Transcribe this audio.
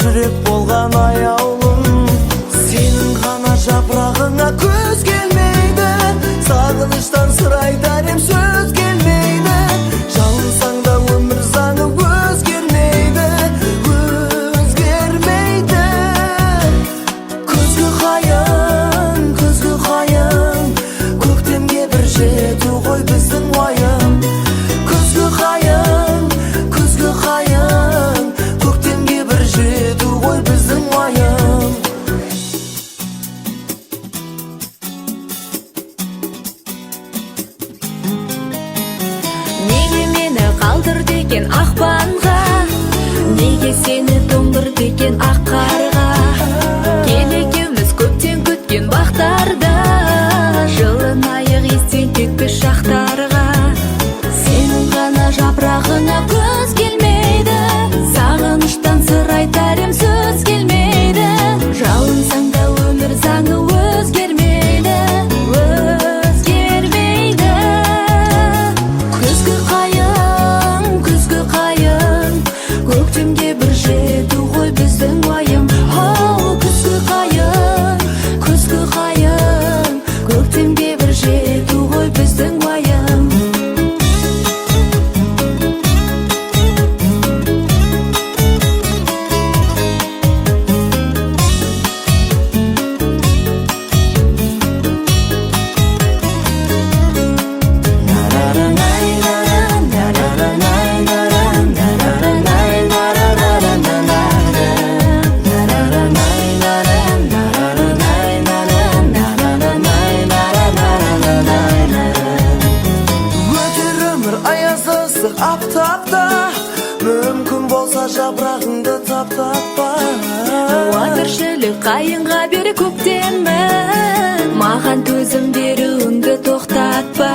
жүрек болған аяулым. Сенің ғана жапырағыңа көз келмейді, сағыныштан сыр айтар ем сөз келмейді. Жалынсаң да өмір заңы өзгермейді, өзгермейді. Күзгі қайың, көктемге бір жету ғой біздің уайым. Күзгі қайың, көктемге бір жету ғой біздің уайым. Неге мені қалдырды екен ақпанға, неге сені тоңдырды екен ақ қарға? Кел екеуміз көптен күткен бақтарда, жылынайық естен кетпес шақтарға. Сенің ғана жапырағыңа көз келмейді, сағыныштан сыр айтар ем сөз келмейді. Жалынсаң да өмір заңы өзгермейді, өзгермейді. Күзгі қайың, көктемге бір жету ғой біздің уайым. Күзгі қайың, көктемге бір жету ғой біздің уайым. Аптапта мүмкін болса жапырағыңды таптатпа. Тіршілік қайыңға бері көктемін, маған төзім беруіңді тоқтатпа.